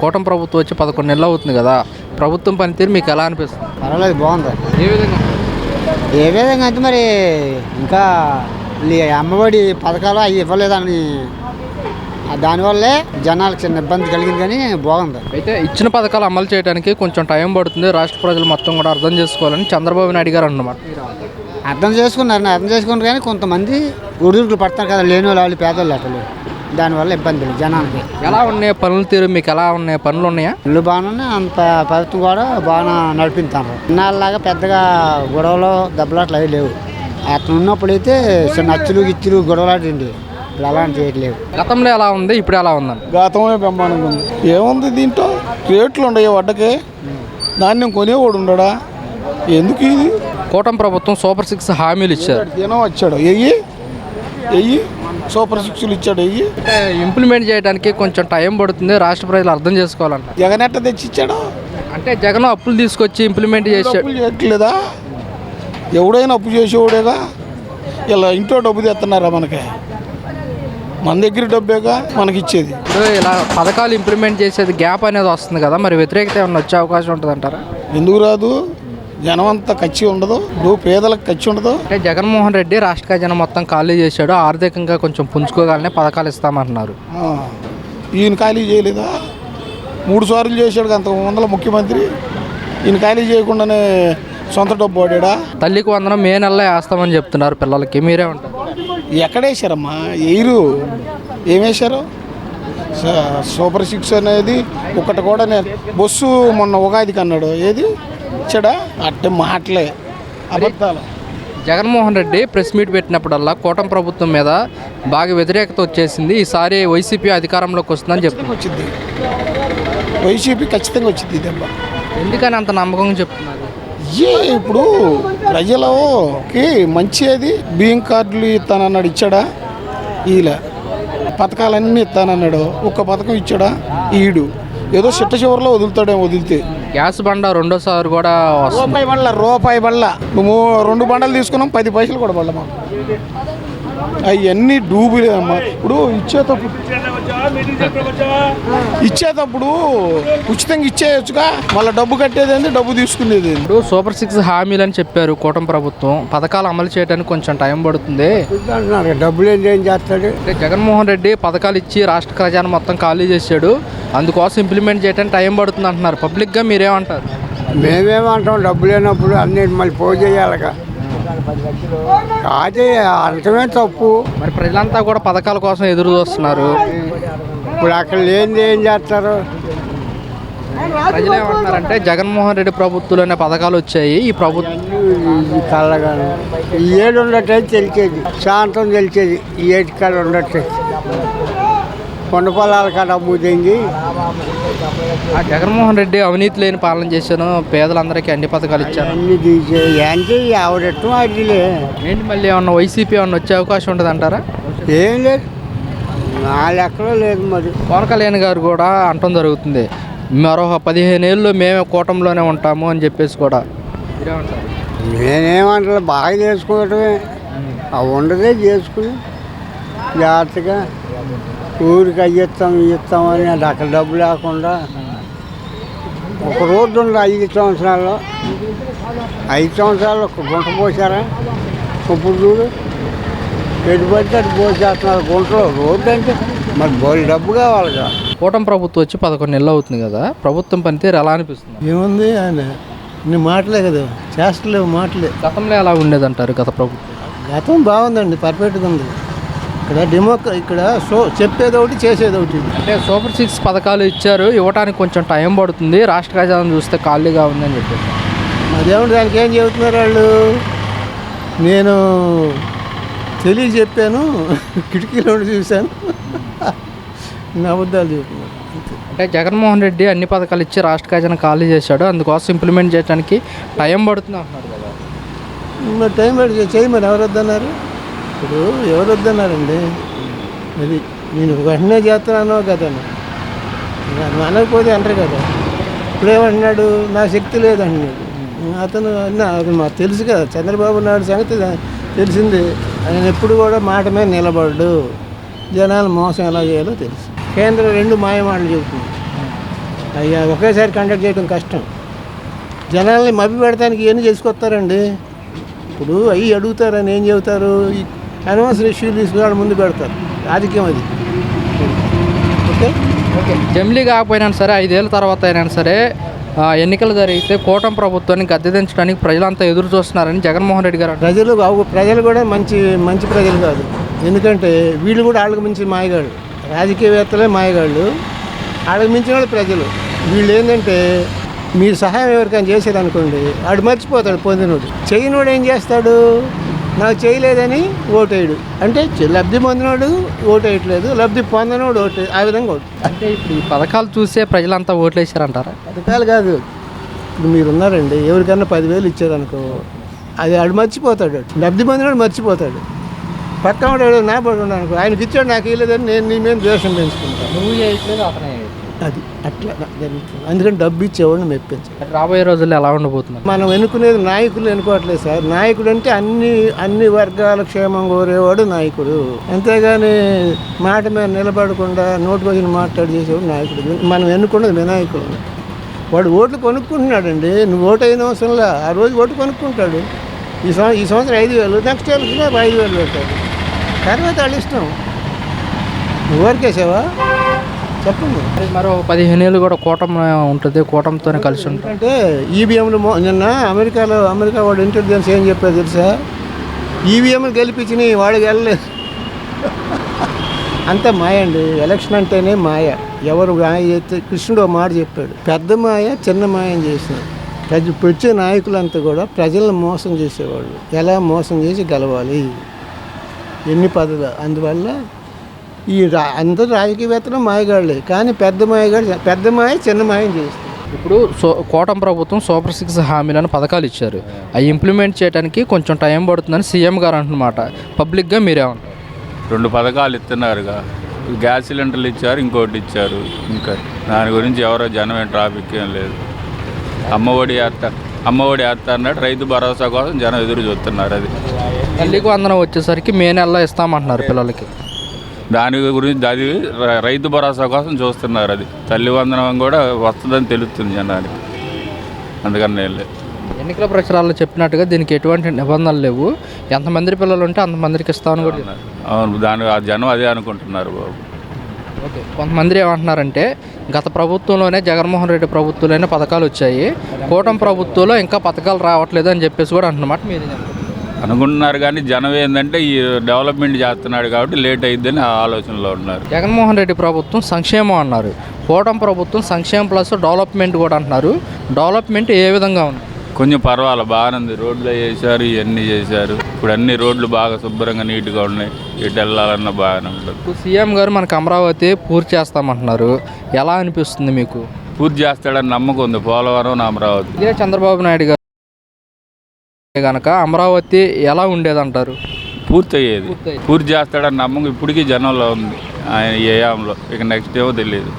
కూటమి ప్రభుత్వం వచ్చి 11 నెలలు అవుతుంది కదా. ప్రభుత్వం పనితీరు మీకు ఎలా అనిపిస్తుంది? పర్వాలేదు, బాగుంది. ఏ విధంగా? ఏ విధంగా అంటే మరి ఇంకా అమ్మఒడి పథకాలు అవి ఇవ్వలేదని దానివల్లే జనాలకు చిన్న ఇబ్బంది కలిగింది, కానీ బాగుంది. అయితే ఇచ్చిన పథకాలు అమలు చేయడానికి కొంచెం టైం పడుతుంది, రాష్ట్ర ప్రజలు మొత్తం కూడా అర్థం చేసుకోవాలని చంద్రబాబు నాయుడు గారు అన్నమాట. అర్థం చేసుకున్నారు కానీ కొంతమంది ఉడుదుడుకులు పడతారు కదా, లేని వాళ్ళు పేదోళ్ళు అసలు, దానివల్ల ఇబ్బందులు జనానికి. ఎలా ఉన్నాయి పనుల తీరు? మీకు ఎలా ఉన్నాయి? పనులు ఉన్నాయా? ఇల్లు బాగానే అంత ప్రభుత్వం కూడా బాగా నడిపిస్తాను. ఇన్నాళ్ళలాగా పెద్దగా గొడవలు దెబ్బలాట్లు అవి లేవు. అతను ఉన్నప్పుడైతే చిన్న అచ్చులు గిచ్చులు గొడవలాంటి ఇప్పుడు అలాంటి చేయట్లేవు. గతంలో ఎలా ఉంది, ఇప్పుడు ఎలా ఉందని? గతంలో బ్రహ్మాండంగా ఉంది. ఏముంది దీంట్లో? రేట్లు ఉండవు వడ్డకే, ధాన్యం కొనేవాడు ఉండడా? ఎందుకు ఇది? కూటమి ప్రభుత్వం సూపర్ 6 హామీలు ఇచ్చారు. దినం వచ్చాడు ఎయ్యి సూపర్ 6లు ఇచ్చాడు. అంటే ఇంప్లిమెంట్ చేయడానికి కొంచెం టైం పడుతుంది, రాష్ట్ర ప్రజలు అర్థం చేసుకోవాలంట. జగన్ ఎట్ట తెచ్చి ఇచ్చాడు? అంటే జగన్ అప్పులు తీసుకొచ్చి ఇంప్లిమెంట్ చేశాడు. అప్పులు చేయట్లేదా? ఎవడైనా అప్పు చేసేవాడేగా. ఇలా ఇంట్లో డబ్బు తెస్తున్నారా? మన దగ్గర డబ్బేగా మనకి ఇచ్చేది. ఇప్పుడు ఇలా పథకాలు ఇంప్లిమెంట్ చేసేది గ్యాప్ అనేది వస్తుంది కదా, మరి వ్యతిరేకత ఏమైనా వచ్చే అవకాశం ఉంటుంది అంటారా? ఎందుకు రాదు? జనం అంతా ఖర్చు ఉండదు, పేదలకు ఖర్చు ఉండదు. అంటే జగన్మోహన్ రెడ్డి రాష్ట్ర ఖజానా మొత్తం ఖాళీ చేశాడు, ఆర్థికంగా కొంచెం పుంజుకోగానే పథకాలు ఇస్తామంటున్నారు. ఈయన ఖాళీ చేయలేదా? 3 సార్లు చేశాడు అంత వందల ముఖ్యమంత్రి. ఈయన ఖాళీ చేయకుండానే సొంత డబ్బు వాడా? తల్లికి వందనం మే నెలలో వేస్తామని చెప్తున్నారు పిల్లలకి, మీరే ఉంటారు. ఎక్కడేశారమ్మా? ఎయిరు ఏమేశారు? సూపర్ 6 అనేది ఒకటి కూడా నేను బస్సు మొన్న ఉగాదికి అన్నాడు, ఏది ఇచ్చాడా? అట్టే మాటలే, అబద్ధాలు. జగన్మోహన్ రెడ్డి ప్రెస్ మీట్ పెట్టినప్పుడల్లా కూటమి ప్రభుత్వం మీద బాగా వ్యతిరేకత వచ్చేసింది, ఈసారి వైసీపీ అధికారంలోకి వస్తుందని చెప్తుంది. వచ్చింది వైసీపీ, ఖచ్చితంగా వచ్చింది దెబ్బ. ఎందుకని అంత నమ్మకంగా చెప్తున్నారు? ఇప్పుడు ప్రజలకి మంచి అది బియ్యం కార్డులు ఇస్తానన్నాడు, ఇచ్చాడా? ఇలా పథకాలన్నీ ఇస్తానన్నాడు, ఒక్క పథకం ఇచ్చాడా? ఈడు ఏదో చిట్ట చివరిలో వదులుతాడేమో, వదిలితే. గ్యాస్ బండ రెండోసారి కూడా రూపాయి బళ్ళ నువ్వు 2 బండలు తీసుకున్నాం, 10 పైసలు కూడా బళ్ళ మాకు. అవన్నీ డూబులే అమ్మా. ఇప్పుడు ఇచ్చేటప్పుడు ఉచితంగా ఇచ్చేయచ్చుగా, మళ్ళీ డబ్బు కట్టేది, డబ్బు తీసుకునేది. ఇప్పుడు సూపర్ 6 హామీలు అని చెప్పారు కూటమి ప్రభుత్వం, పథకాలు అమలు చేయడానికి కొంచెం టైం పడుతుంది. డబ్బులు ఏం చేస్తాడు? అంటే జగన్మోహన్ రెడ్డి పథకాలు ఇచ్చి రాష్ట్ర ఖజానా మొత్తం ఖాళీ చేశాడు, అందుకోసం ఇంప్లిమెంట్ చేయడానికి టైం పడుతుంది అంటున్నారు. పబ్లిక్గా మీరేమంటారు? మేమేమంటాం, డబ్బు లేనప్పుడు అన్ని మళ్ళీ పోగు చేయాలిగా, కాదే అంతమే తప్పు. మరి ప్రజలంతా కూడా పథకాల కోసం ఎదురు చూస్తున్నారు. ఇప్పుడు అక్కడ లేనిది ఏం చేస్తారు? ప్రజలు ఏమంటున్నారంటే జగన్మోహన్ రెడ్డి ప్రభుత్వంలోనే పథకాలు వచ్చాయి, ఈ ప్రభుత్వం కళ్ళగాను ఈ ఏడు ఉండటం తెలిసేది, శాంతం తెలిసేది, ఈ ఏడు కాడ ఉండటం కొండ పొలాల కాడ అమ్ముతుంది. ఆ జగన్మోహన్ రెడ్డి అవినీతి లేని పాలన చేశాను, పేదలందరికీ అన్ని పథకాలు ఇచ్చాను. అన్ని తీసేది అంటే ఆవిడెట్టం అడిలే. ఏంటి మళ్ళీ ఏమన్నా వైసీపీ ఏమన్నా వచ్చే అవకాశం ఉంటుంది అంటారా? ఏం లేదు, నా లెక్కలో లేదు. మరి పవన్ కళ్యాణ్ గారు కూడా అంటం జరుగుతుంది, మరో 15 ఏళ్ళు మేమే కూటమిలోనే ఉంటాము అని చెప్పేసి కూడా. నేనేమంటా, బాగా చేసుకోవటమే, అవి ఉండదే చేసుకుని జాగ్రత్తగా ఊరికి ఇస్తామని అది అక్కడ డబ్బు లేకుండా. ఒక రోడ్డు ఉంది 5 సంవత్సరాల్లో, 5 సంవత్సరాలు ఒక గుంట పోసారా? ఇప్పుడు చూడు ఎటు పడితే అటు పోసేస్తున్నారు గుంటలో. రోడ్డు అంటే మరి బోల్ డబ్బు కావాలిగా. కూటమి ప్రభుత్వం వచ్చి 11 నెలలు అవుతుంది కదా, ప్రభుత్వం పనితీరు ఎలా అనిపిస్తుంది? ఏముంది ఆయన నీ మాటలే కదా, చేస్తలేవు మాటలే. గతంలో ఎలా ఉండేదంటారు గత ప్రభుత్వం? గతం బాగుందండి, పర్ఫెక్ట్గా ఉంది. ఇక్కడ చెప్పేది ఒకటి, చేసేది ఒకటి. అంటే సూపర్ 6 పథకాలు ఇచ్చారు, ఇవ్వడానికి కొంచెం టైం పడుతుంది, రాష్ట్ర ఖజానా చూస్తే ఖాళీగా ఉందని చెప్పేసి. అదేమిటి, దానికి ఏం చెబుతున్నారు వాళ్ళు? నేను చెప్పాను, కిటికీలో చూశాను, నా అబద్ధాలు చెబుతున్నారు. అంటే జగన్మోహన్ రెడ్డి అన్ని పథకాలు ఇచ్చి రాష్ట్ర ఖజానా ఖాళీ చేశాడు, అందుకోసం ఇంప్లిమెంట్ చేయడానికి టైం పడుతుంది అంటున్నారు కదా. మరి టైం పడి చేయమని ఎవరు వద్దన్నారు? ఇప్పుడు ఎవరు వద్దన్నారండి? అది నేను వెంటనే చేస్తున్నాను కదా, అనకపోతే అంటారు కదా. ఇప్పుడేమంటున్నాడు, నా శక్తి లేదంటున్నాడు. అతను మాకు తెలుసు కదా, చంద్రబాబు నాయుడు సంగతి తెలిసింది. ఆయన ఎప్పుడు కూడా మాట మీద నిలబడ్డు, జనాలు మోసం ఎలా చేయాలో తెలుసు. కేంద్రం 2 మాయమాటలు చెబుతుంది, అయ్యా ఒకేసారి కండక్ట్ చేయడం కష్టం. జనాల్ని మభ్య పెడతానికి ఇవన్నీ చేసుకొస్తారండి. ఇప్పుడు అవి అడుగుతారని ఏం చెబుతారు, అనవసర ఇష్యూలు తీసుకురావడం ముందు పెడతారు. రాజకీయం అది. ఓకే జమిలీ కాకపోయినా సరే 5 ఏళ్ళ తర్వాత అయినా సరే ఎన్నికలు జరిగితే కూటమి ప్రభుత్వాన్ని గద్దె దించడానికి ప్రజలంతా ఎదురు చూస్తున్నారని జగన్మోహన్ రెడ్డి గారు అంటారు. ప్రజలు కూడా మంచి ప్రజలు కాదు. ఎందుకంటే వీళ్ళు కూడా వాళ్ళకి మించి మాయగాళ్ళు, రాజకీయవేత్తలే మాయగాళ్ళు, వాళ్ళకి మించిన వాళ్ళు ప్రజలు. వీళ్ళు ఏంటంటే మీరు సహాయం ఎవరికైనా చేసేదనుకోండి, వాడు మర్చిపోతాడు. పొందినోడు చేయనోడు ఏం చేస్తాడు, నాకు చేయలేదని ఓటేయడు. అంటే లబ్ధి పొందినోడు ఓటేయట్లేదు, లబ్ధి పొందనోడు ఓటు, ఆ విధంగా ఓటు. అంటే ఇప్పుడు ఈ పథకాలు చూసే ప్రజలంతా ఓట్లేసారంటారా? పథకాలు కాదు, ఇప్పుడు మీరు ఉన్నారండి, ఎవరికన్నా 10,000 ఇచ్చారనుకో, అది ఆడు మర్చిపోతాడు. లబ్ధి పొందినోడు మర్చిపోతాడు. పక్కన వాడు నా పడి ఉన్నాను, ఆయనకి ఇచ్చాడు నాకు ఇవ్వలేదని నేను నీ మీద ద్వేషం పెంచుకుంటాను. నువ్వు చేయట్లేదు, అతనే అది అట్లా జరుగుతుంది. అందుకని డబ్బు ఇచ్చేవాడిని మెప్పించాలి. రాబోయే రోజుల్లో ఎలా ఉండబోతుంది? మనం ఎన్నుకునేది నాయకులు ఎన్నుకోవట్లేదు సార్. నాయకుడు అంటే అన్ని వర్గాల క్షేమం కోరేవాడు నాయకుడు. అంతేగాని మాట మీద నిలబడకుండా నోటికి వచ్చిన మాట్లాడి చేసేవాడు నాయకుడు. మనం ఎన్నుకున్నది వినాయకుడు. వాడు ఓట్లు కొనుక్కుంటున్నాడండి. నువ్వు ఓటు అయిన అవసరంలా ఆ రోజు ఓటు కొనుక్కుంటాడు. ఈ సంవత్సరం 5,000, నెక్స్ట్ ఇయర్కి 5,000 పెట్టాడు. తర్వాత వాళ్ళ ఇష్టం. నువ్వు ఊరికేసావా చెప్పండి. మరో 15 ఏళ్ళు కూడా కూటమి ఉంటుంది, కూటమితోనే కలిసి ఉంటుంది. అంటే ఈవీఎంలు నిన్న అమెరికా వాడు ఇంటెలిజెన్స్ ఏం చెప్పారు తెలుసా, ఈవీఎంలు గెలిపించినాయి, వాడికి వెళ్ళలేదు. అంత మాయ అండి. ఎలక్షన్ అంటేనే మాయ. ఎవరు మాయ చేస్తే కృష్ణుడు మాట చెప్పాడు, పెద్ద మాయ చిన్న మాయం చేసినాడు. వచ్చే నాయకులంతా కూడా ప్రజలను మోసం చేసేవాళ్ళు. ఎలా మోసం చేసి గెలవాలి, ఎన్ని పద్ధతులు. అందువల్ల అందరూ రాజకీయవేత్తలు మాయగాళ్ళే, కానీ పెద్ద మాయ చిన్న మాయం చేస్తారు. ఇప్పుడు కూటమి ప్రభుత్వం సూపర్ 6 హామీలను పథకాలు ఇచ్చారు. అవి ఇంప్లిమెంట్ చేయడానికి కొంచెం టైం పడుతుందని సీఎం గారు అంటున్నమాట. పబ్లిక్గా మీరేమంటారు? 2 పథకాలు ఇస్తున్నారుగా, గ్యాస్ సిలిండర్లు ఇచ్చారు, ఇంకోటి ఇచ్చారు. ఇంకా దాని గురించి ఎవరో జనం ట్రాఫిక్ ఏం లేదు. అమ్మఒడి వేస్తా అన్నాడు, రైతు భరోసా కోసం జనం ఎదురు చూస్తున్నారు. అది తల్లికి వందనం వచ్చేసరికి మే నెలలో ఇస్తామంటున్నారు పిల్లలకి. దాని గురించి అది రైతు భరోసా కోసం చూస్తున్నారు. అది తల్లి వందనం కూడా వస్తుందని తెలుస్తుంది జనానికి. అందుకని నేను లేదు. ఎన్నికల ప్రచారాల్లో చెప్పినట్టుగా దీనికి ఎటువంటి నిబంధనలు లేవు, ఎంతమంది పిల్లలు ఉంటే అంతమందికి ఇస్తామని కూడా. అవును, ఆ జనం అదే అనుకుంటున్నారు బాబు. ఓకే, కొంతమంది ఏమంటున్నారంటే గత ప్రభుత్వంలోనే జగన్మోహన్ రెడ్డి ప్రభుత్వంలోనే పథకాలు వచ్చాయి, కూటమి ప్రభుత్వంలో ఇంకా పథకాలు రావట్లేదు అని చెప్పేసి కూడా అంటున్నమాట మీరు అనుకుంటున్నారు. కానీ జనం ఏంటంటే ఈ డెవలప్మెంట్ చేస్తున్నాడు కాబట్టి లేట్ అయిద్దని ఆ ఆలోచనలో ఉన్నారు. జగన్మోహన్ రెడ్డి ప్రభుత్వం సంక్షేమం అన్నారు, కూటమి ప్రభుత్వం సంక్షేమం ప్లస్ డెవలప్మెంట్ కూడా అంటున్నారు. డెవలప్మెంట్ ఏ విధంగా ఉంది? కొంచెం పర్వాలేదు, బాగానే ఉంది. రోడ్లు చేశారు, ఇవన్నీ చేశారు. ఇప్పుడు అన్ని రోడ్లు బాగా శుభ్రంగా నీట్గా ఉన్నాయి. ఎటు వెళ్ళాలన్నా బాగానే ఉంటుంది. ఇప్పుడు సీఎం గారు మనకు అమరావతి పూర్తి చేస్తామంటున్నారు, ఎలా అనిపిస్తుంది మీకు? పూర్తి చేస్తాడని నమ్మకం ఉంది. పోలవరం, అమరావతి. ఇదే చంద్రబాబు నాయుడు గారు కనుక అమరావతి ఎలా ఉండేదంటారు? పూర్తి అయ్యేది. పూర్తి చేస్తాడని నమ్మకం ఇప్పటికీ జనంలో ఉంది. ఆయన ఏయాంలో ఇక నెక్స్ట్ ఏమో తెలియదు.